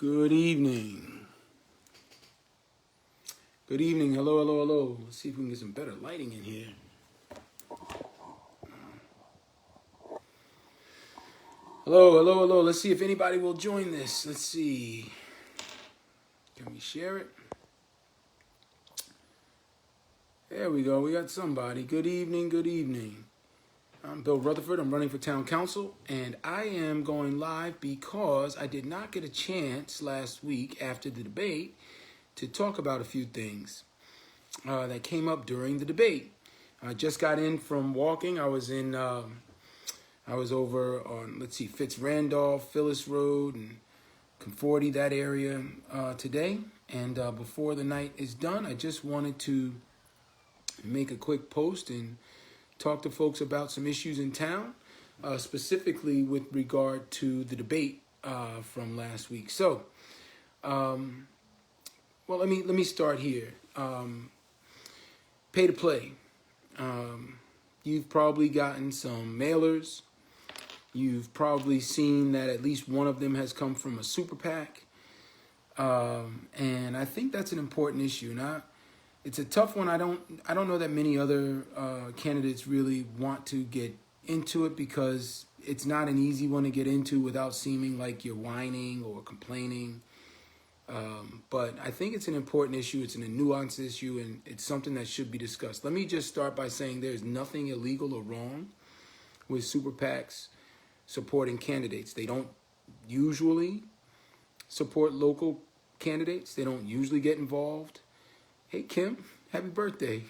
Good evening. Good evening. Hello, hello, hello. Let's see if we can get some better lighting in here. Hello, hello, hello. Let's see if anybody will join this. Let's see. Can we share it? There we go. We got somebody. Good evening. Good evening. I'm Bill Rutherford. I'm running for town council, and I am going live because I did not get a chance last week after the debate to talk about a few things that came up during the debate. I just got in from walking. I was over on, Fitz Randolph, Phyllis Road, and Conforti, that area today. And before the night is done, I just wanted to make a quick post and talk to folks about some issues in town, specifically with regard to the debate from last week. So, well, let me start here. Pay to play. You've probably gotten some mailers. You've probably seen that at least one of them has come from a super PAC. And I think that's an important issue. Now, it's a tough one. I don't know that many other candidates really want to get into it because it's not an easy one to get into without seeming like you're whining or complaining. But I think it's an important issue. It's a nuanced issue, and it's something that should be discussed. Let me just start by saying there's nothing illegal or wrong with super PACs supporting candidates. They don't usually support local candidates. They don't usually get involved. Hey, Kim, happy birthday.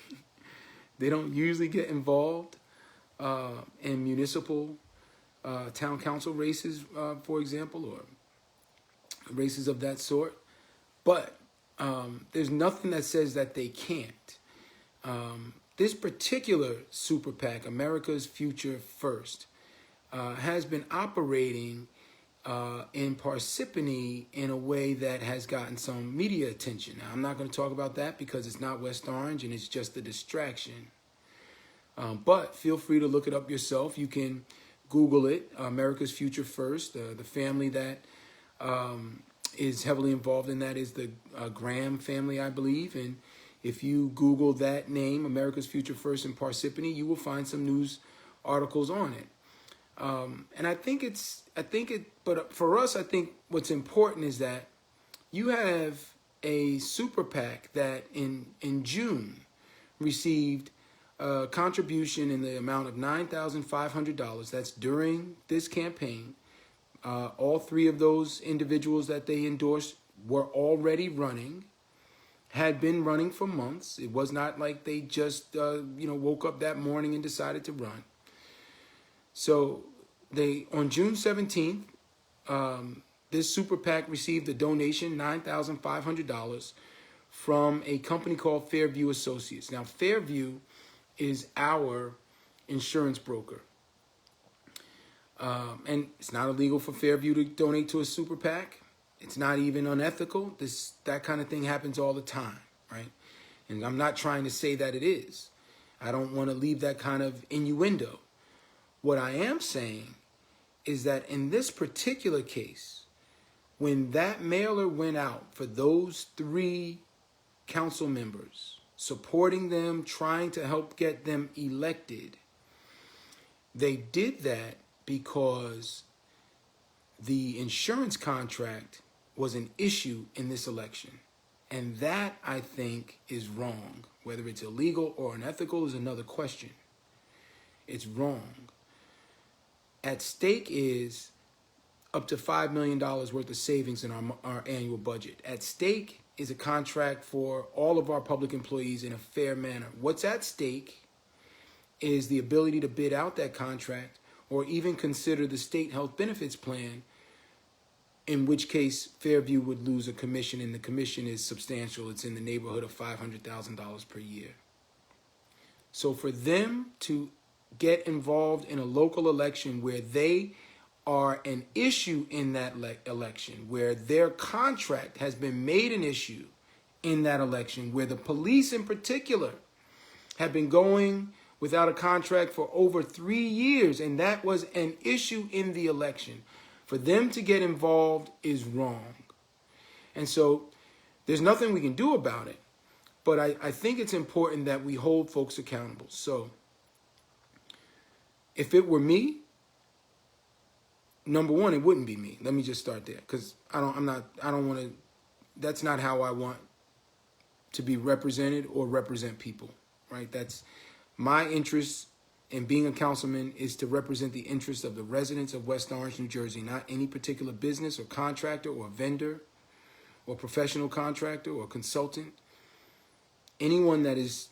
They don't usually get involved in municipal town council races, for example, or races of that sort. But there's nothing that says that they can't. This particular super PAC, America's Future First, has been operating in Parsippany in a way that has gotten some media attention. Now, I'm not going to talk about that because it's not West Orange and it's just a distraction. But feel free to look it up yourself. You can Google it, America's Future First. The family that is heavily involved in that is the Graham family, I believe. And if you Google that name, America's Future First in Parsippany, you will find some news articles on it. And but for us, I think what's important is that you have a super PAC that in June received a contribution in the amount of $9,500. That's during this campaign. All three of those individuals that they endorsed were already running, had been running for months. It was not like they just woke up that morning and decided to run. So on June 17th, this super PAC received a donation, $9,500, from a company called Fairview Associates. Now, Fairview is our insurance broker. And it's not illegal for Fairview to donate to a super PAC. It's not even unethical. That kind of thing happens all the time, right? And I'm not trying to say that it is. I don't want to leave that kind of innuendo. What I am saying is that in this particular case, when that mailer went out for those three council members, supporting them, trying to help get them elected, they did that because the insurance contract was an issue in this election. And that, I think, is wrong. Whether it's illegal or unethical is another question. It's wrong. At stake is up to $5 million worth of savings in our annual budget. At stake is a contract for all of our public employees in a fair manner. What's at stake is the ability to bid out that contract or even consider the state health benefits plan, in which case Fairview would lose a commission, and the commission is substantial. It's in the neighborhood of $500,000 per year. So for them to get involved in a local election where they are an issue in that election, where their contract has been made an issue in that election, where the police in particular have been going without a contract for over 3 years, and that was an issue in the election. For them to get involved is wrong. And so there's nothing we can do about it. But I think it's important that we hold folks accountable. So if it were me, number one, it wouldn't be me. Let me just start there, because I don't want to, that's not how I want to be represented or represent people, right? That's my interest in being a councilman, is to represent the interests of the residents of West Orange, New Jersey, not any particular business or contractor or vendor or professional contractor or consultant. Anyone that is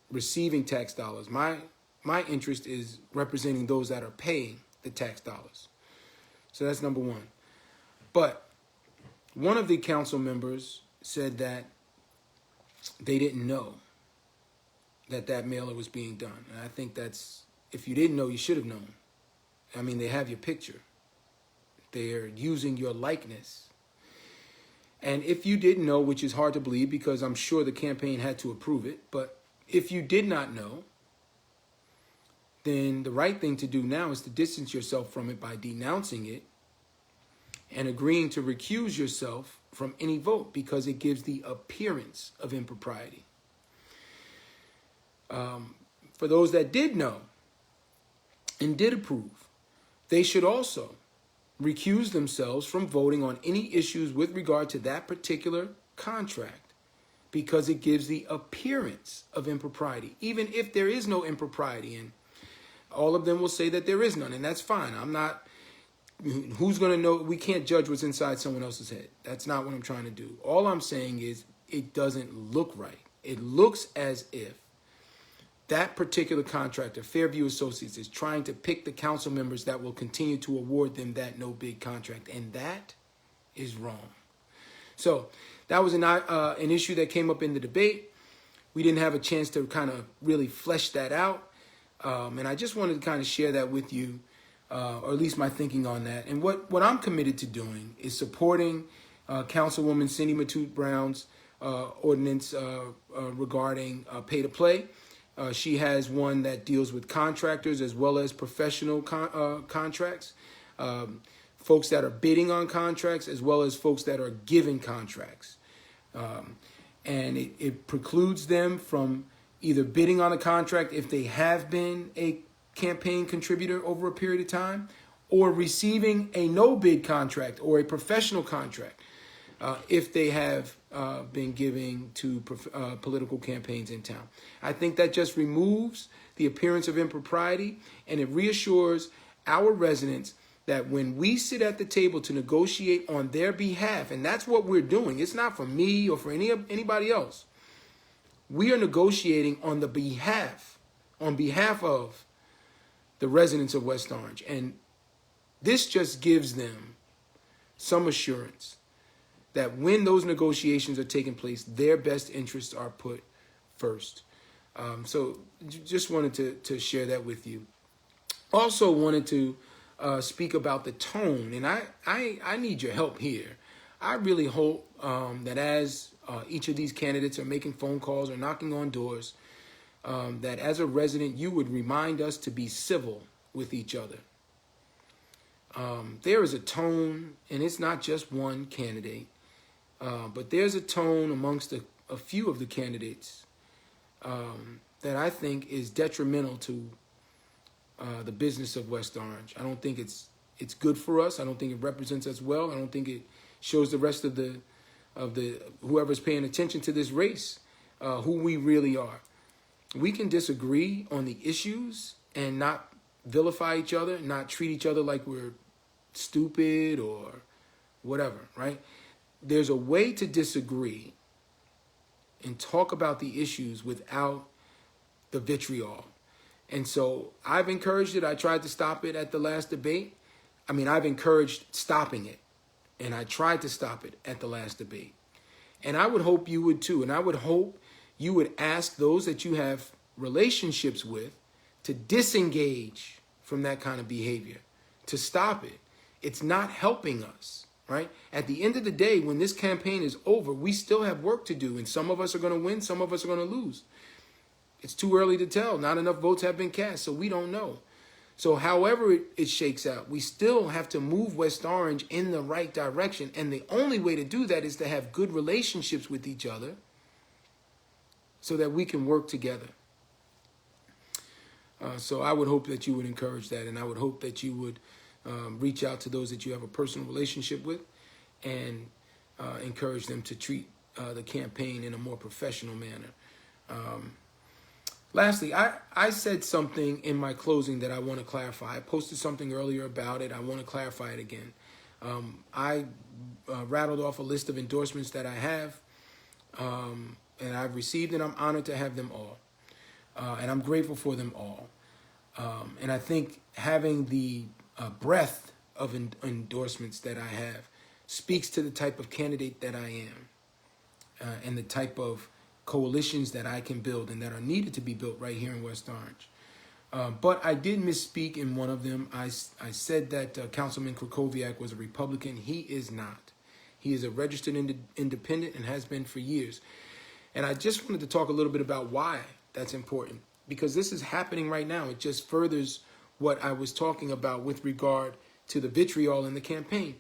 receiving tax dollars. My interest is representing those that are paying the tax dollars. So that's number one. But one of the council members said that they didn't know that mailer was being done. And I think that's, if you didn't know, you should have known. I mean, they have your picture. They're using your likeness. And if you didn't know, which is hard to believe because I'm sure the campaign had to approve it, but if you did not know, then the right thing to do now is to distance yourself from it by denouncing it and agreeing to recuse yourself from any vote, because it gives the appearance of impropriety. For those that did know and did approve, they should also recuse themselves from voting on any issues with regard to that particular contract, because it gives the appearance of impropriety, even if there is no impropriety. And all of them will say that there is none, and that's fine. I'm not, who's going to know? We can't judge what's inside someone else's head. That's not what I'm trying to do. All I'm saying is it doesn't look right. It looks as if that particular contractor, Fairview Associates, is trying to pick the council members that will continue to award them that no bid contract, and that is wrong. So that was an issue that came up in the debate. We didn't have a chance to kind of really flesh that out, and I just wanted to kind of share that with you, or at least my thinking on that. And what I'm committed to doing is supporting Councilwoman Cindy Matute Brown's ordinance regarding pay to play. She has one that deals with contractors as well as professional contracts, folks that are bidding on contracts as well as folks that are giving contracts. And it precludes them from either bidding on a contract if they have been a campaign contributor over a period of time, or receiving a no bid contract or a professional contract if they have been giving to political campaigns in town. I think that just removes the appearance of impropriety, and it reassures our residents that when we sit at the table to negotiate on their behalf, and that's what we're doing, it's not for me or for anybody else. We are negotiating on behalf of the residents of West Orange, and this just gives them some assurance that when those negotiations are taking place, their best interests are put first. So just wanted to share that with you. Also wanted to speak about the tone, and I need your help here. I really hope that as each of these candidates are making phone calls or knocking on doors, that as a resident, you would remind us to be civil with each other. There is a tone, and it's not just one candidate, but there's a tone amongst a few of the candidates that I think is detrimental to the business of West Orange. I don't think it's good for us. I don't think it represents us well. I don't think it shows the rest of the whoever's paying attention to this race who we really are. We can disagree on the issues and not vilify each other, not treat each other like we're stupid or whatever, right? There's a way to disagree and talk about the issues without the vitriol. And so I've encouraged it. I tried to stop it at the last debate. I mean, I've encouraged stopping it, and I tried to stop it at the last debate. And I would hope you would too. And I would hope you would ask those that you have relationships with to disengage from that kind of behavior, to stop it. It's not helping us, right? At the end of the day, when this campaign is over, we still have work to do, and some of us are going to win, some of us are going to lose. It's too early to tell. Not enough votes have been cast, so we don't know. So however it shakes out, we still have to move West Orange in the right direction. And the only way to do that is to have good relationships with each other so that we can work together. So I would hope that you would encourage that, and I would hope that you would reach out to those that you have a personal relationship with and encourage them to treat the campaign in a more professional manner. Lastly, I said something in my closing that I want to clarify. I posted something earlier about it. I want to clarify it again. I rattled off a list of endorsements that I have, and I've received, and I'm honored to have them all. And I'm grateful for them all. And I think having the breadth of endorsements that I have speaks to the type of candidate that I am, and the type of coalitions that I can build and that are needed to be built right here in West Orange. But I did misspeak in one of them. I said that Councilman Krakowiak was a Republican. He is not. He is a registered independent and has been for years. And I just wanted to talk a little bit about why that's important, because this is happening right now. It just furthers what I was talking about with regard to the vitriol in the campaign.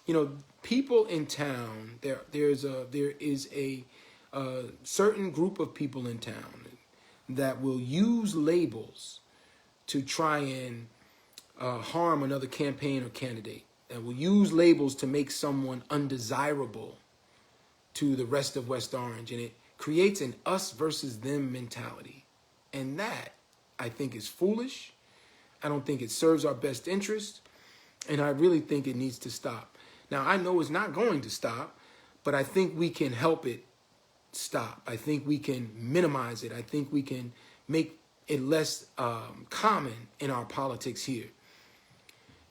You know, people in town, there is a certain group of people in town that will use labels to try and harm another campaign or candidate, that will use labels to make someone undesirable to the rest of West Orange, and it creates an us versus them mentality. And that, I think, is foolish. I don't think it serves our best interest, and I really think it needs to stop. Now, I know it's not going to stop, but I think we can help it stop. I think we can minimize it. I think we can make it less common in our politics here.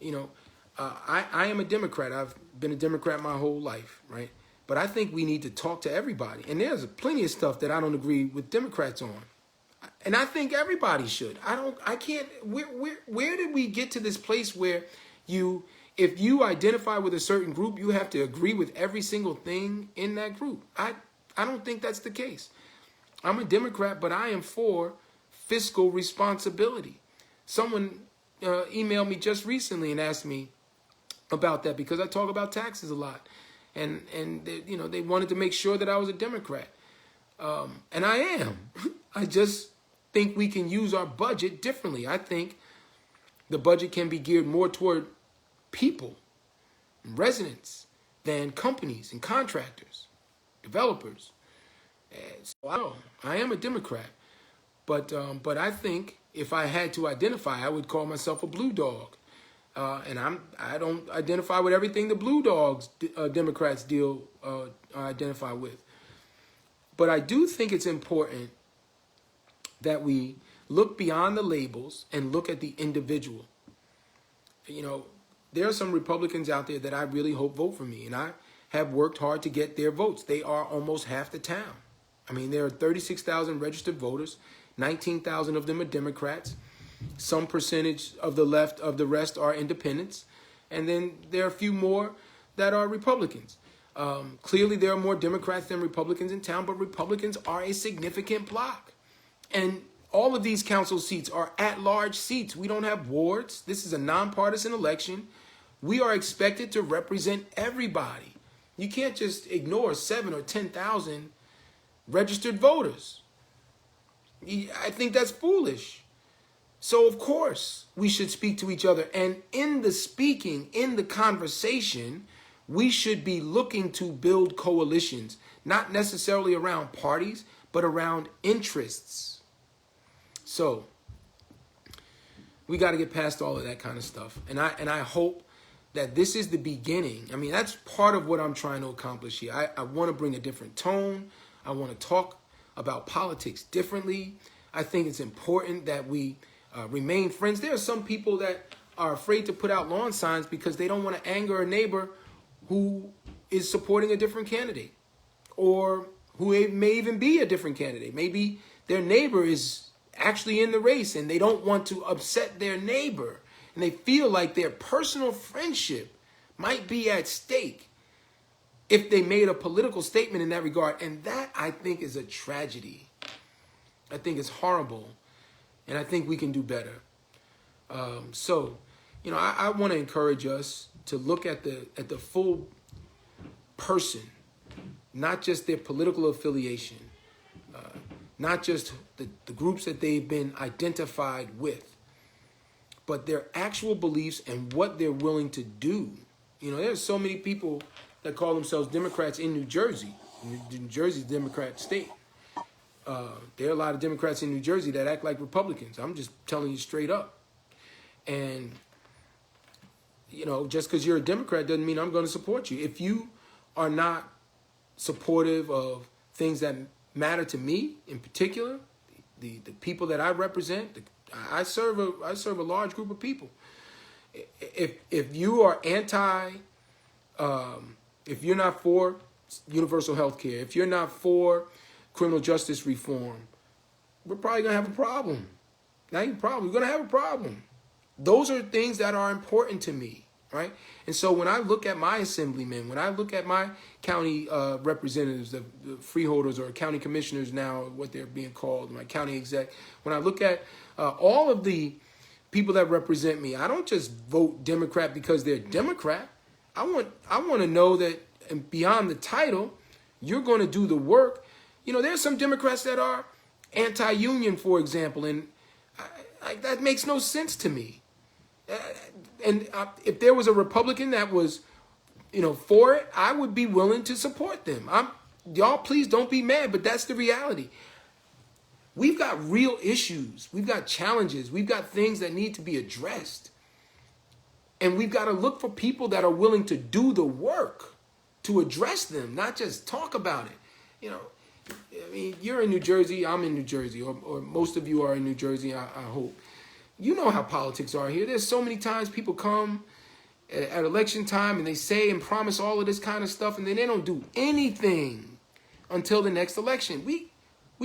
You know, I am a Democrat. I've been a Democrat my whole life, right? But I think we need to talk to everybody. And there's plenty of stuff that I don't agree with Democrats on. And I think everybody should. Where did we get to this place where if you identify with a certain group, you have to agree with every single thing in that group? I don't think that's the case. I'm a Democrat, but I am for fiscal responsibility. Someone emailed me just recently and asked me about that because I talk about taxes a lot. And they wanted to make sure that I was a Democrat. And I am. I just think we can use our budget differently. I think the budget can be geared more toward people and residents than companies and contractors, developers. And so I am a Democrat. But I think if I had to identify, I would call myself a blue dog. And I don't identify with everything the blue dogs Democrats identify with. But I do think it's important that we look beyond the labels and look at the individual. You know, there are some Republicans out there that I really hope vote for me, and I have worked hard to get their votes. They are almost half the town. I mean, there are 36,000 registered voters. 19,000 of them are Democrats. Some percentage of the rest are independents. And then there are a few more that are Republicans. Clearly, there are more Democrats than Republicans in town, but Republicans are a significant bloc. And all of these council seats are at-large seats. We don't have wards. This is a nonpartisan election. We are expected to represent everybody. You can't just ignore 7,000 or 10,000 registered voters. I think that's foolish. So, of course, we should speak to each other. And in the speaking, in the conversation, we should be looking to build coalitions, not necessarily around parties, but around interests. So, we got to get past all of that kind of stuff. And I hope that this is the beginning. I mean, that's part of what I'm trying to accomplish here. I want to bring a different tone. I want to talk about politics differently. I think it's important that we remain friends. There are some people that are afraid to put out lawn signs because they don't want to anger a neighbor who is supporting a different candidate, or who may even be a different candidate. Maybe their neighbor is actually in the race and they don't want to upset their neighbor, and they feel like their personal friendship might be at stake if they made a political statement in that regard. And that, I think, is a tragedy. I think it's horrible. And I think we can do better. So, I want to encourage us to look at the full person, not just their political affiliation, not just the groups that they've been identified with, but their actual beliefs and what they're willing to do. There's so many people that call themselves Democrats in New Jersey. New Jersey's a Democrat state. There are a lot of Democrats in New Jersey that act like Republicans. I'm just telling you straight up. And, just because you're a Democrat doesn't mean I'm going to support you. If you are not supportive of things that matter to me in particular, the people that I represent, I serve a large group of people. If you are if you're not for universal health care, if you're not for criminal justice reform, we're probably going to have a problem. Not even a problem. We're going to have a problem. Those are things that are important to me, right? And so when I look at my assemblymen, when I look at my county representatives, the freeholders or county commissioners now, what they're being called, my county exec, when I look at all of the people that represent me, I don't just vote Democrat because they're Democrat. I want to know that, and beyond the title, you're going to do the work. There's some Democrats that are anti-union, for example, and that makes no sense to me. And if there was a Republican that was, for it, I would be willing to support them. Y'all, please don't be mad, but that's the reality. We've got real issues. We've got challenges. We've got things that need to be addressed. And we've got to look for people that are willing to do the work to address them, not just talk about it. You're in New Jersey, I'm in New Jersey, or most of you are in New Jersey, I hope. You know how politics are here. There's so many times people come at election time and they say and promise all of this kind of stuff, and then they don't do anything until the next election. We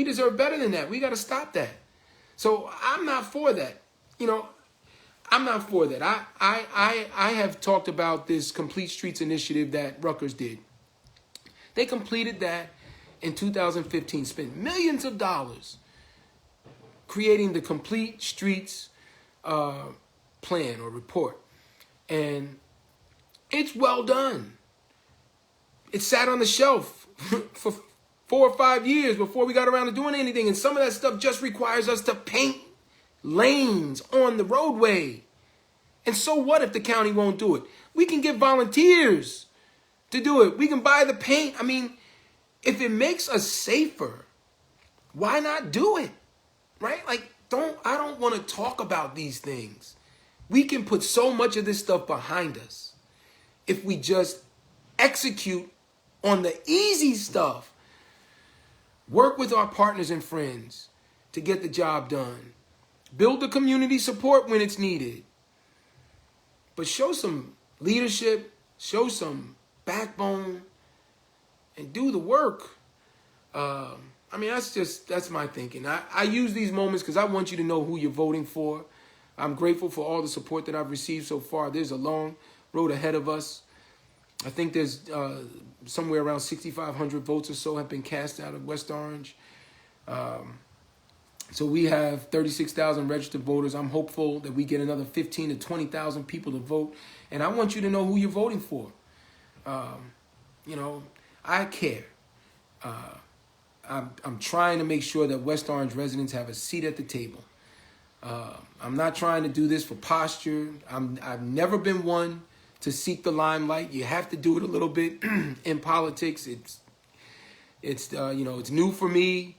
deserve better than that. We got to stop that. So I'm not for that. I'm not for that. I have talked about this Complete Streets initiative that Rutgers did. They completed that in 2015, spent millions of dollars creating the Complete Streets plan or report. And it's well done. It sat on the shelf for 4 or 5 years before we got around to doing anything. And some of that stuff just requires us to paint lanes on the roadway. And so what if the county won't do it? We can get volunteers to do it. We can buy the paint. If it makes us safer, why not do it? Right? I don't want to talk about these things. We can put so much of this stuff behind us if we just execute on the easy stuff. Work with our partners and friends to get the job done. Build the community support when it's needed. But show some leadership, show some backbone, and do the work. That's my thinking. I use these moments because I want you to know who you're voting for. I'm grateful for all the support that I've received so far. There's a long road ahead of us. I think there's somewhere around 6,500 votes or so have been cast out of West Orange. So we have 36,000 registered voters. I'm hopeful that we get another 15 to 20,000 people to vote. And I want you to know who you're voting for. I care. I'm trying to make sure that West Orange residents have a seat at the table. I'm not trying to do this for posture. I've never been one to seek the limelight. You have to do it a little bit in politics. It's new for me.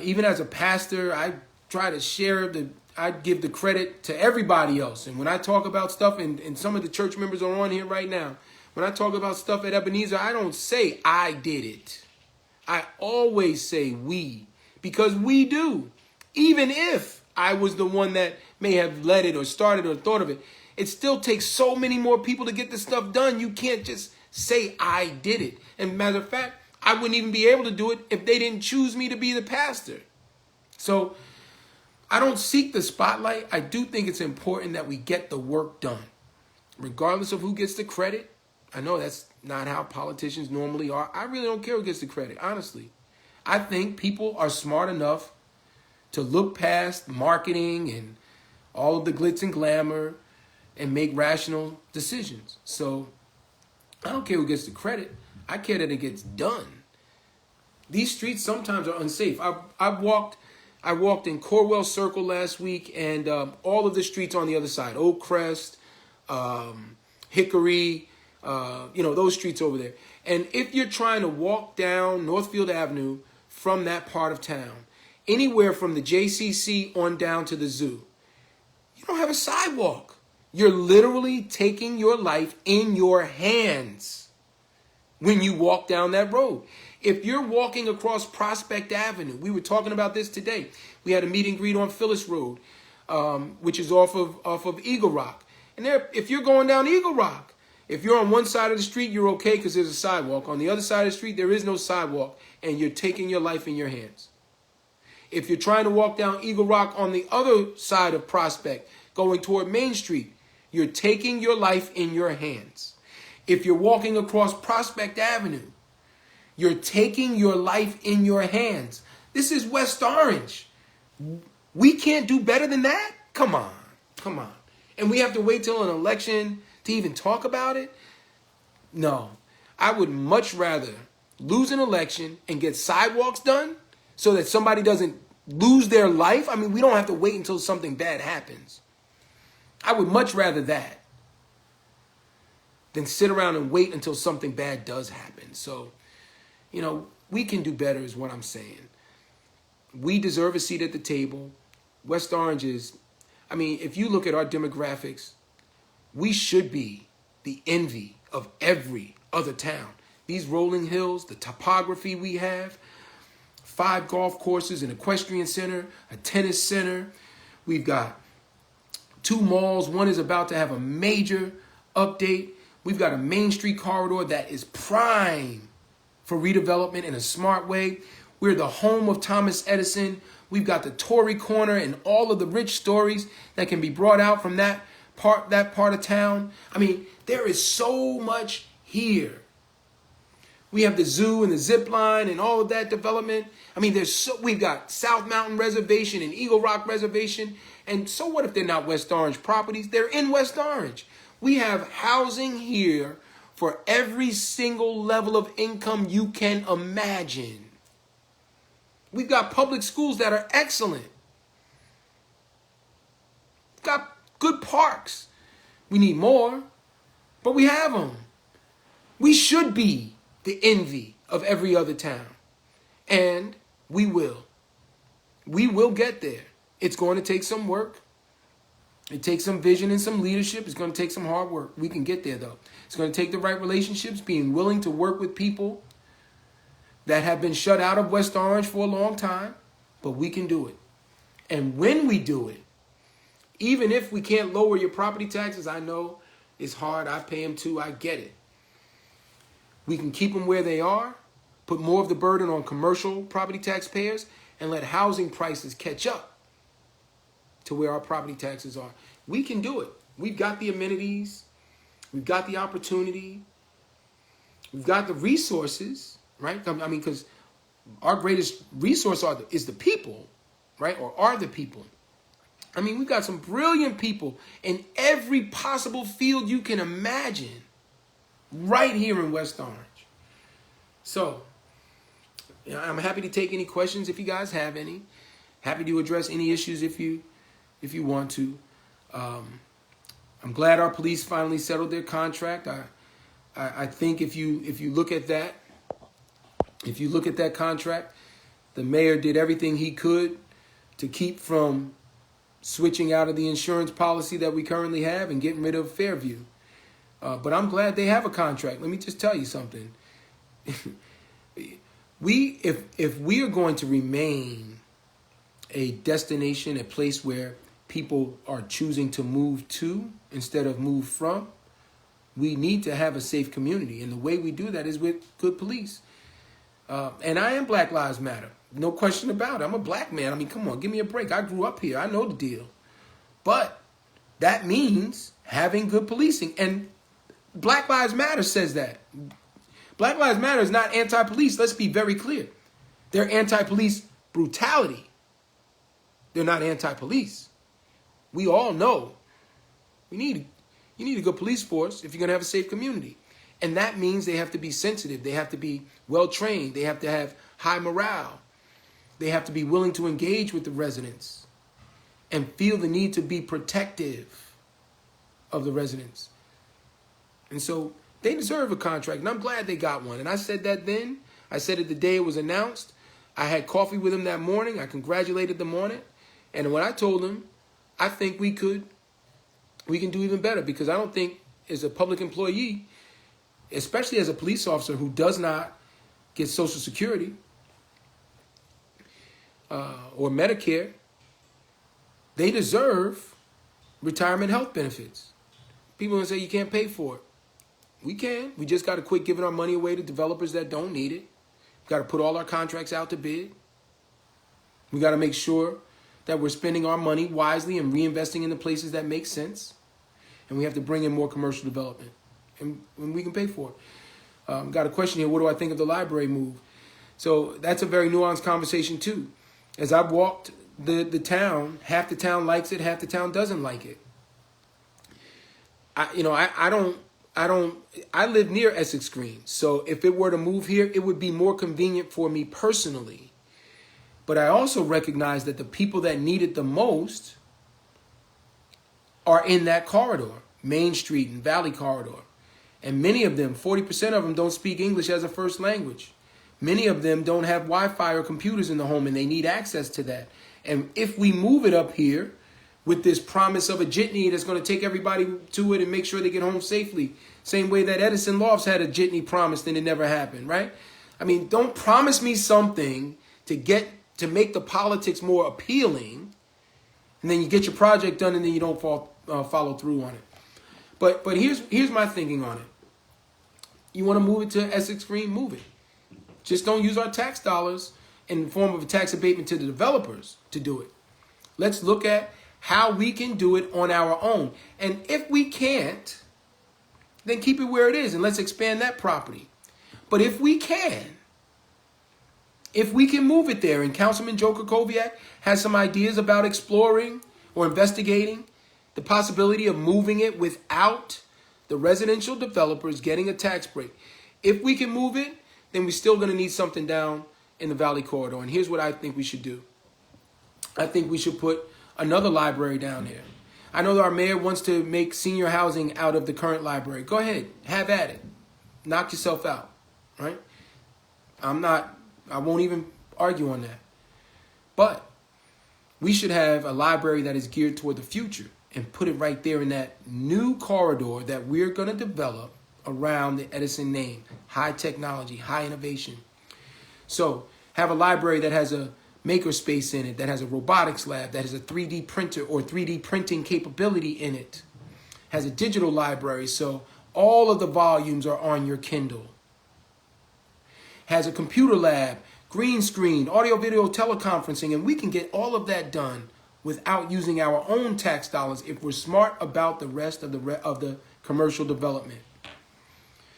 Even as a pastor, I try to I give the credit to everybody else. And when I talk about stuff, and some of the church members are on here right now, when I talk about stuff at Ebenezer, I don't say I did it. I always say we, because we do. Even if I was the one that may have led it or started or thought of it, it still takes so many more people to get this stuff done. You can't just say I did it. And matter of fact, I wouldn't even be able to do it if they didn't choose me to be the pastor. So I don't seek the spotlight. I do think it's important that we get the work done, regardless of who gets the credit. I know that's not how politicians normally are. I really don't care who gets the credit, honestly. I think people are smart enough to look past marketing and all of the glitz and glamour and make rational decisions. So I don't care who gets the credit. I care that it gets done. These streets sometimes are unsafe. I walked in Corwell Circle last week, and all of the streets on the other side, Oak Crest, Hickory, those streets over there. And if you're trying to walk down Northfield Avenue from that part of town, anywhere from the JCC on down to the zoo, you don't have a sidewalk. You're literally taking your life in your hands when you walk down that road. If you're walking across Prospect Avenue, we were talking about this today. We had a meet and greet on Phyllis Road, which is off of Eagle Rock. And if you're going down Eagle Rock, if you're on one side of the street, you're okay because there's a sidewalk. On the other side of the street, there is no sidewalk, and you're taking your life in your hands. If you're trying to walk down Eagle Rock on the other side of Prospect, going toward Main Street, you're taking your life in your hands. If you're walking across Prospect Avenue, you're taking your life in your hands. This is West Orange. We can't do better than that? Come on. And we have to wait till an election to even talk about it? No. I would much rather lose an election and get sidewalks done so that somebody doesn't lose their life. I mean, we don't have to wait until something bad happens. I would much rather that than sit around and wait until something bad does happen. So, we can do better is what I'm saying. We deserve a seat at the table. West Orange is, if you look at our demographics, we should be the envy of every other town. These rolling hills, the topography we have, 5 golf courses, an equestrian center, a tennis center. We've got 2 malls. One is about to have a major update. We've got a Main Street corridor that is prime for redevelopment in a smart way. We're the home of Thomas Edison. We've got the Tory Corner and all of the rich stories that can be brought out from that part of town. There is so much here. We have the zoo and the zip line and all of that development. We've got South Mountain Reservation and Eagle Rock Reservation. And so what if they're not West Orange properties? They're in West Orange. We have housing here for every single level of income you can imagine. We've got public schools that are excellent. We've got good parks. We need more, but we have them. We should be the envy of every other town. And we will. We will get there. It's going to take some work. It takes some vision and some leadership. It's going to take some hard work. We can get there, though. It's going to take the right relationships, being willing to work with people that have been shut out of West Orange for a long time, but we can do it. And when we do it, even if we can't lower your property taxes, I know it's hard. I pay them too. I get it. We can keep them where they are, put more of the burden on commercial property taxpayers, and let housing prices catch up to where our property taxes are. We can do it. We've got the amenities. We've got the opportunity. We've got the resources, right? Because our greatest resource is the people, right? Or are the people. We've got some brilliant people in every possible field you can imagine right here in West Orange. So, I'm happy to take any questions if you guys have any. Happy to address any issues if you want to. I'm glad our police finally settled their contract. I think if you look at that, contract, the mayor did everything he could to keep from switching out of the insurance policy that we currently have and getting rid of Fairview. But I'm glad they have a contract. Let me just tell you something. If we are going to remain a destination, a place where people are choosing to move to instead of move from, we need to have a safe community. And the way we do that is with good police. And I am Black Lives Matter. No question about it. I'm a black man. Come on, give me a break. I grew up here. I know the deal. But that means having good policing. And Black Lives Matter says that. Black Lives Matter is not anti-police. Let's be very clear. They're anti-police brutality. They're not anti-police. We all know you need a good police force if you're going to have a safe community. And that means they have to be sensitive. They have to be well-trained. They have to have high morale. They have to be willing to engage with the residents and feel the need to be protective of the residents. And so they deserve a contract, and I'm glad they got one. And I said that then. I said it the day it was announced. I had coffee with them that morning. I congratulated them on it. And when I told them, I think we can do even better, because I don't think as a public employee, especially as a police officer who does not get Social Security or Medicare, they deserve retirement health benefits. People are going to say you can't pay for it. We can. We just got to quit giving our money away to developers that don't need it. We've got to put all our contracts out to bid. We got to make sure that we're spending our money wisely and reinvesting in the places that make sense. And we have to bring in more commercial development. And we can pay for it. Got a question here. What do I think of the library move? So that's a very nuanced conversation too. As I've walked the town, half the town likes it, half the town doesn't like it. I live near Essex Green. So if it were to move here, it would be more convenient for me personally. But I also recognize that the people that need it the most are in that corridor, Main Street and Valley Corridor. And many of them, 40% of them, don't speak English as a first language. Many of them don't have Wi-Fi or computers in the home, and they need access to that. And if we move it up here with this promise of a jitney that's going to take everybody to it and make sure they get home safely, same way that Edison Lofts had a jitney promised and it never happened, right? I mean, don't promise me something to make the politics more appealing, and then you get your project done and then you don't follow through on it. But here's my thinking on it. You want to move it to Essex Green, move it. Just don't use our tax dollars in the form of a tax abatement to the developers to do it. Let's look at how we can do it on our own. And if we can't, then keep it where it is and let's expand that property. But if we can move it there, and Councilman Joe Krakowiak has some ideas about exploring or investigating the possibility of moving it without the residential developers getting a tax break. If we can move it, then we're still going to need something down in the Valley Corridor. And here's what I think we should do. I think we should put another library down here. I know that our mayor wants to make senior housing out of the current library. Go ahead, have at it. Knock yourself out, right? I won't even argue on that. But we should have a library that is geared toward the future and put it right there in that new corridor that we're going to develop around the Edison name. High technology, high innovation. So have a library that has a maker space in it, that has a robotics lab, that has a 3D printer or 3D printing capability in it. Has a digital library, so all of the volumes are on your Kindle. Has a computer lab, green screen, audio, video, teleconferencing, and we can get all of that done without using our own tax dollars if we're smart about the rest of the commercial development.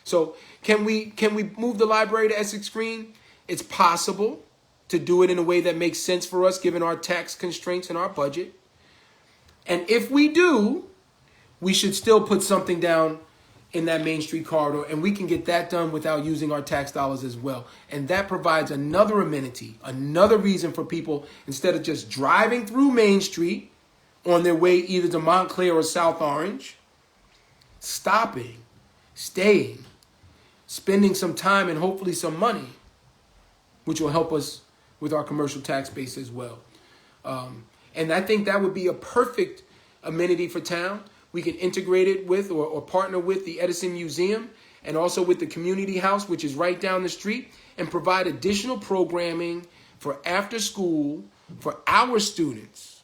So can we move the library to Essex Green? It's possible to do it in a way that makes sense for us given our tax constraints and our budget. And if we do, we should still put something down in that Main Street corridor, and we can get that done without using our tax dollars as well. And that provides another amenity, another reason for people, instead of just driving through Main Street on their way either to Montclair or South Orange, stopping, staying, spending some time and hopefully some money, which will help us with our commercial tax base as well. And I think that would be a perfect amenity for town. We can integrate it with or partner with the Edison Museum and also with the community house, which is right down the street, and provide additional programming for after school for our students.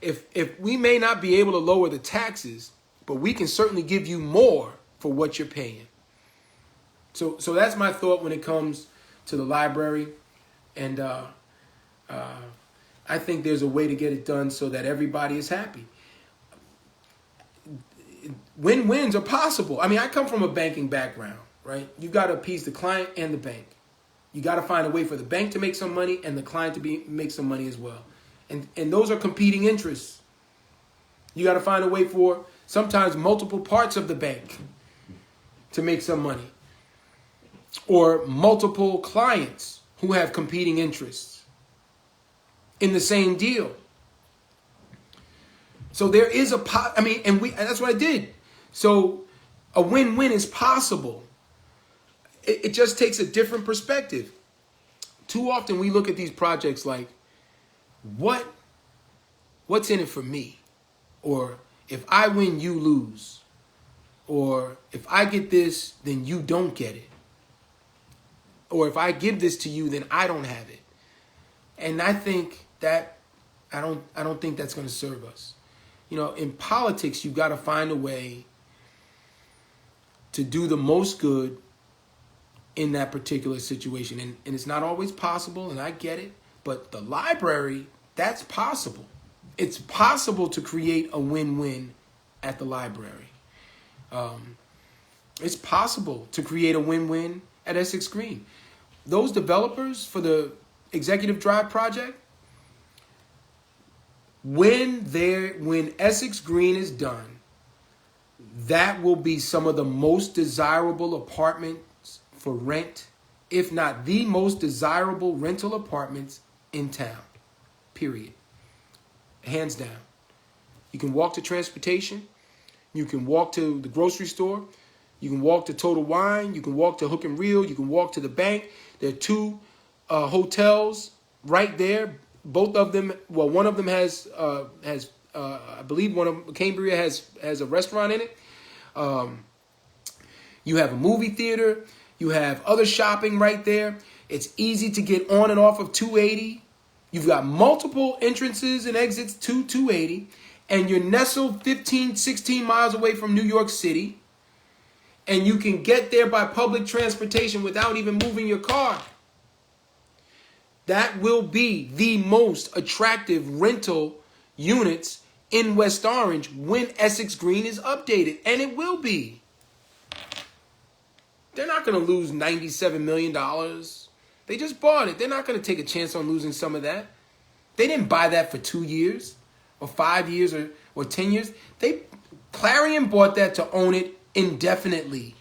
If we may not be able to lower the taxes, but we can certainly give you more for what you're paying. So that's my thought when it comes to the library. And I think there's a way to get it done so that everybody is happy. Win-wins are possible. I mean, I come from a banking background, right? You got to appease the client and the bank. You got to find a way for the bank to make some money and the client to make some money as well. And those are competing interests. You got to find a way for sometimes multiple parts of the bank to make some money, or multiple clients who have competing interests in the same deal. So there is and that's what I did. So a win-win is possible. It just takes a different perspective. Too often we look at these projects like, what's in it for me? Or if I win, you lose. Or if I get this, then you don't get it. Or if I give this to you, then I don't have it. And I think that I don't think that's going to serve us. You know, in politics, you've got to find a way to do the most good in that particular situation. And it's not always possible, and I get it. But the library, that's possible. It's possible to create a win-win at the library. It's possible to create a win-win at Essex Green. Those developers for the Executive Drive project, when Essex Green is done, that will be some of the most desirable apartments for rent, if not the most desirable rental apartments in town, period. Hands down. You can walk to transportation. You can walk to the grocery store. You can walk to Total Wine. You can walk to Hook and Reel. You can walk to the bank. There are two hotels right there. Both of them, well, one of them has I believe one of Cambria has a restaurant in it. You have a movie theater. You have other shopping right there. It's easy to get on and off of 280. You've got multiple entrances and exits to 280. And you're nestled 15, 16 miles away from New York City. And you can get there by public transportation without even moving your car. That will be the most attractive rental units in West Orange when Essex Green is updated. And it will be. They're not going to lose $97 million. They just bought it. They're not going to take a chance on losing some of that. They didn't buy that for 2 years or 5 years or 10 years. Clarion bought that to own it indefinitely.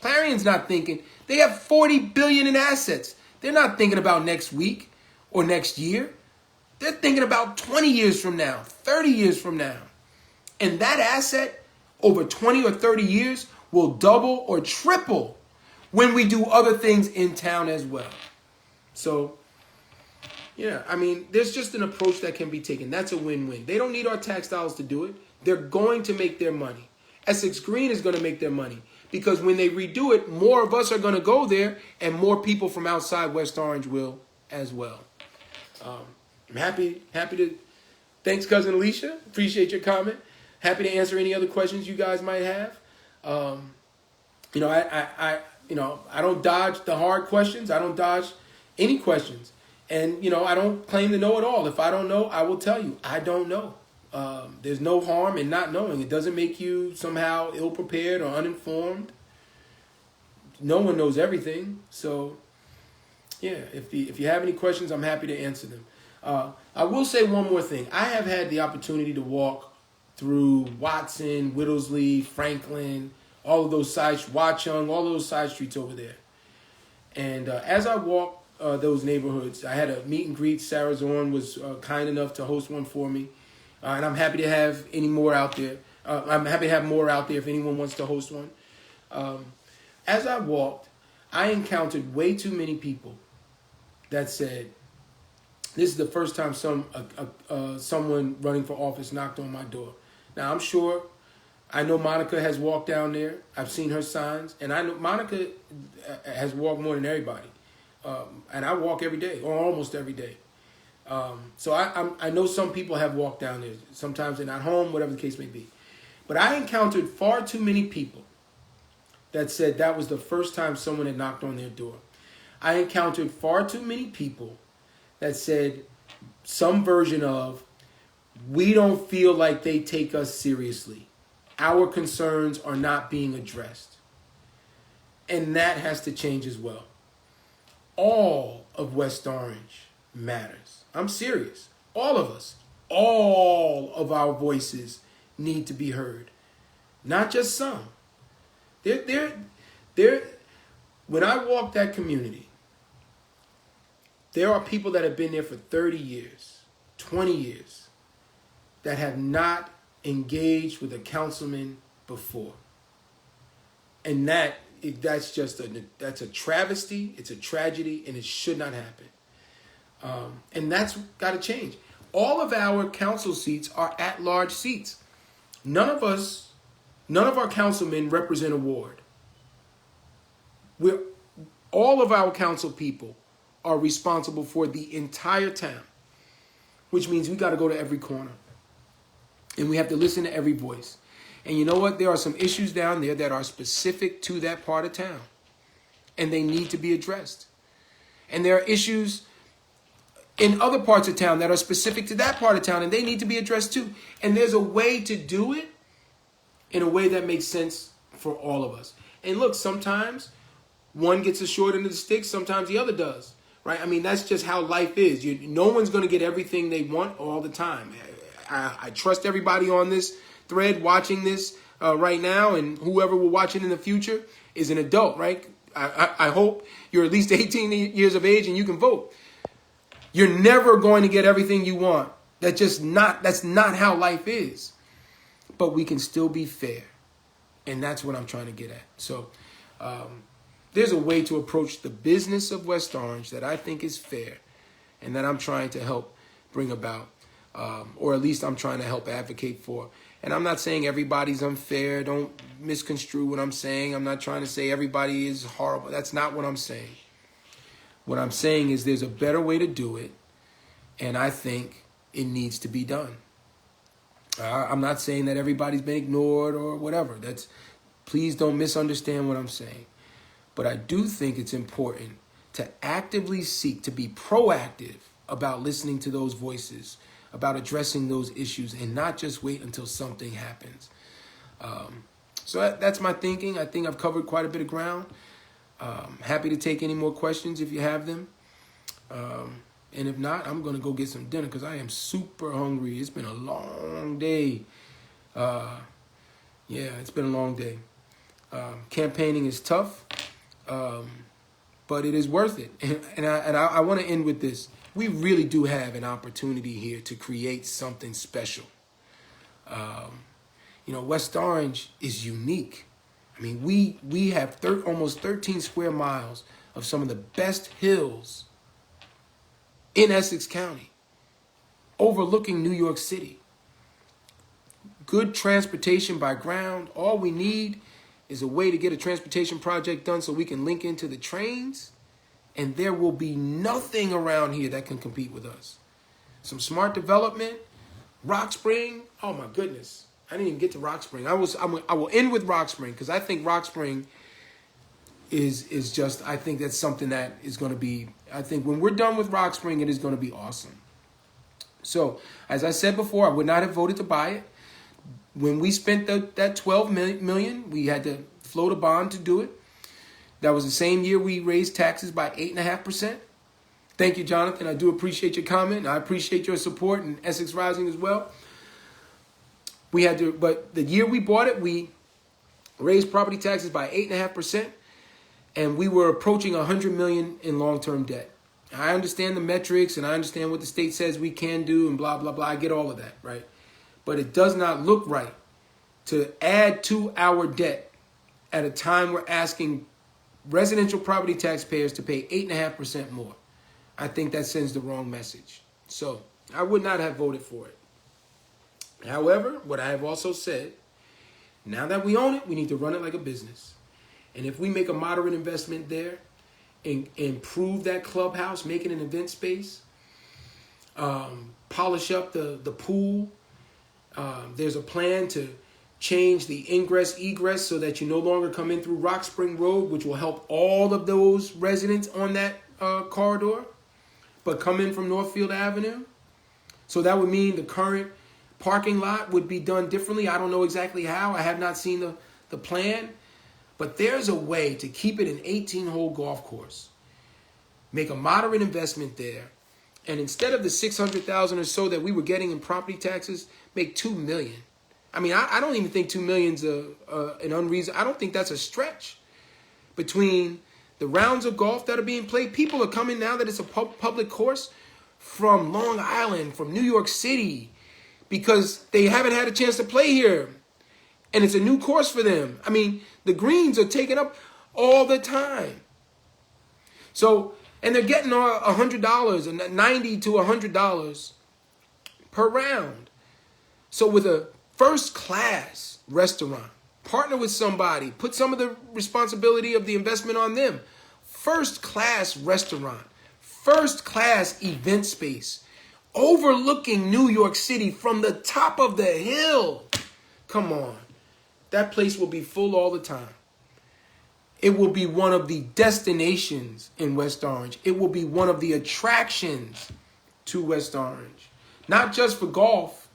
Clarion's not thinking. They have $40 billion in assets. They're not thinking about next week or next year. They're thinking about 20 years from now, 30 years from now. And that asset over 20 or 30 years will double or triple when we do other things in town as well. So, yeah, I mean, there's just an approach that can be taken. That's a win-win. They don't need our tax dollars to do it. They're going to make their money. Essex Green is going to make their money because when they redo it, more of us are going to go there and more people from outside West Orange will as well. I'm happy to, thanks, Cousin Alicia. Appreciate your comment. Happy to answer any other questions you guys might have. I don't dodge the hard questions. I don't dodge any questions. And, I don't claim to know it all. If I don't know, I will tell you. I don't know. There's no harm in not knowing. It doesn't make you somehow ill-prepared or uninformed. No one knows everything. So, yeah, if you have any questions, I'm happy to answer them. I will say one more thing. I have had the opportunity to walk through Watson, Whittlesley, Franklin, all of those sides, Watchung, all those side streets over there. And as I walked those neighborhoods, I had a meet and greet. Sarah Zorn was kind enough to host one for me. And I'm happy to have any more out there. I'm happy to have more out there if anyone wants to host one. As I walked, I encountered way too many people that said, this is the first time someone running for office knocked on my door. Now, I know Monica has walked down there. I've seen her signs. And I know Monica has walked more than everybody. And I walk every day, or almost every day. So I know some people have walked down there. Sometimes they're not home, whatever the case may be. But I encountered far too many people that said that was the first time someone had knocked on their door. I encountered far too many people that said some version of, we don't feel like they take us seriously. Our concerns are not being addressed. And that has to change as well. All of West Orange matters. I'm serious. All of us, all of our voices need to be heard, not just some. When I walk that community, there are people that have been there for 30 years, 20 years, that have not engaged with a councilman before. And that's a travesty, it's a tragedy, and it should not happen. And that's got to change. All of our council seats are at-large seats. None of our councilmen represent a ward. All of our council people are responsible for the entire town, which means we got to go to every corner. And we have to listen to every voice. And you know what? There are some issues down there that are specific to that part of town, and they need to be addressed. And there are issues in other parts of town that are specific to that part of town, and they need to be addressed too. And there's a way to do it in a way that makes sense for all of us. And look, sometimes one gets a short end of the stick, sometimes the other does, right? I mean, that's just how life is. No one's going to get everything they want all the time. I trust everybody on this thread watching this right now, and whoever will watch it in the future is an adult, right? I hope you're at least 18 years of age and you can vote. You're never going to get everything you want. That's not how life is. But we can still be fair. And that's what I'm trying to get at. So there's a way to approach the business of West Orange that I think is fair and that I'm trying to help bring about, or at least I'm trying to help advocate for. And I'm not saying everybody's unfair. Don't misconstrue what I'm saying. I'm not trying to say everybody is horrible. That's not what I'm saying. What I'm saying is there's a better way to do it, and I think it needs to be done. I'm not saying that everybody's been ignored or whatever. Please don't misunderstand what I'm saying. But I do think it's important to actively seek to be proactive about listening to those voices, about addressing those issues, and not just wait until something happens. So that's my thinking. I think I've covered quite a bit of ground. Happy to take any more questions if you have them. And if not, I'm going to go get some dinner because I am super hungry. It's been a long day. Yeah, it's been a long day. Campaigning is tough, but it is worth it. And I want to end with this. We really do have an opportunity here to create something special. West Orange is unique. I mean, we have almost 13 square miles of some of the best hills in Essex County, overlooking New York City. Good transportation by ground. All we need is a way to get a transportation project done so we can link into the trains, and there will be nothing around here that can compete with us. Some smart development, Rock Spring. Oh my goodness. I didn't even get to Rock Spring. I will end with Rock Spring because I think Rock Spring is just, I think that's something that is going to be, I think when we're done with Rock Spring, it is going to be awesome. So, as I said before, I would not have voted to buy it. When we spent that $12 million, we had to float a bond to do it. That was the same year we raised taxes by 8.5%. Thank you, Jonathan. I do appreciate your comment. I appreciate your support in Essex Rising as well. But the year we bought it, we raised property taxes by 8.5%, and we were approaching $100 million in long-term debt. I understand the metrics, and I understand what the state says we can do, and blah, blah, blah. I get all of that, right? But it does not look right to add to our debt at a time we're asking residential property taxpayers to pay 8.5% more. I think that sends the wrong message. So I would not have voted for it. However, what I have also said, now that we own it, we need to run it like a business. And if we make a moderate investment there and improve that clubhouse, make it an event space, polish up the pool, there's a plan to change the ingress-egress so that you no longer come in through Rock Spring Road, which will help all of those residents on that corridor, but come in from Northfield Avenue. So that would mean the current parking lot would be done differently. I don't know exactly how. I have not seen the plan. But there's a way to keep it an 18-hole golf course. Make a moderate investment there and instead of the 600,000 or so that we were getting in property taxes, make $2 million. I mean, I don't even think $2 million's an unreasonable. I don't think that's a stretch. Between the rounds of golf that are being played, people are coming now that it's a public course from Long Island, from New York City, because they haven't had a chance to play here. And it's a new course for them. I mean, the greens are taken up all the time. So, and they're getting $100 and $90 to $100 per round. So with a first-class restaurant, partner with somebody, put some of the responsibility of the investment on them. First-class restaurant, first-class event space, overlooking New York City from the top of the hill. Come on. That place will be full all the time. It will be one of the destinations in West Orange. It will be one of the attractions to West Orange. Not just for golf,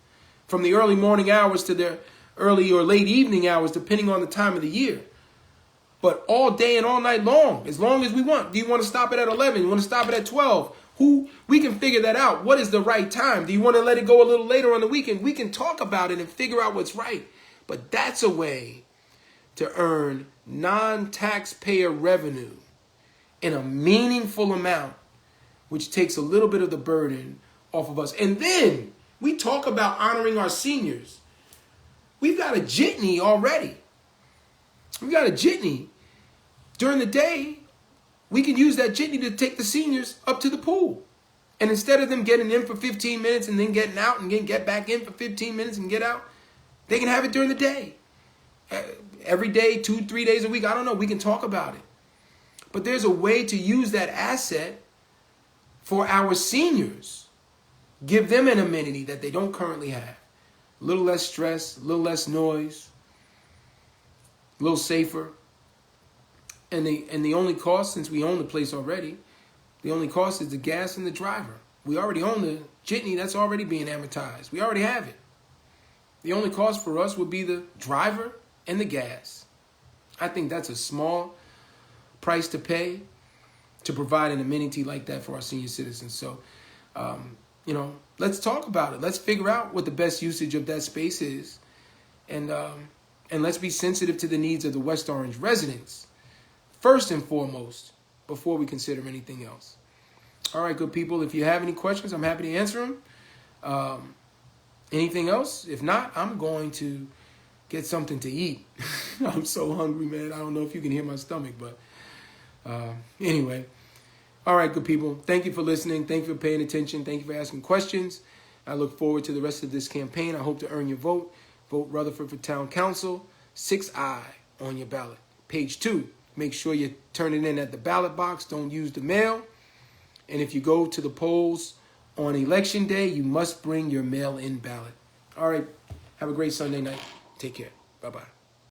from the early morning hours to the early or late evening hours, depending on the time of the year. But all day and all night long as we want. Do you want to stop it at 11? You want to stop it at 12? We can figure that out. What is the right time? Do you want to let it go a little later on the weekend? We can talk about it and figure out what's right. But that's a way to earn non-taxpayer revenue in a meaningful amount, which takes a little bit of the burden off of us. And then we talk about honoring our seniors. We've got a jitney already. We've got a jitney. During the day, we can use that jitney to take the seniors up to the pool. And instead of them getting in for 15 minutes and then getting out and get back in for 15 minutes and get out, they can have it during the day. Every day, 2-3 days a week, I don't know. We can talk about it. But there's a way to use that asset for our seniors. Give them an amenity that they don't currently have. A little less stress, a little less noise, a little safer. And the only cost, since we own the place already, the only cost is the gas and the driver. We already own the jitney that's already being amortized. We already have it. The only cost for us would be the driver and the gas. I think that's a small price to pay to provide an amenity like that for our senior citizens. So, let's talk about it. Let's figure out what the best usage of that space is. And let's be sensitive to the needs of the West Orange residents, first and foremost, before we consider anything else. All right, good people. If you have any questions, I'm happy to answer them. Anything else? If not, I'm going to get something to eat. I'm so hungry, man. I don't know if you can hear my stomach, but anyway. All right, good people. Thank you for listening. Thank you for paying attention. Thank you for asking questions. I look forward to the rest of this campaign. I hope to earn your vote. Vote Rutherford for Town Council. 6I on your ballot. Page 2. Make sure you turn it in at the ballot box. Don't use the mail. And if you go to the polls on election day, you must bring your mail-in ballot. All right. Have a great Sunday night. Take care. Bye-bye.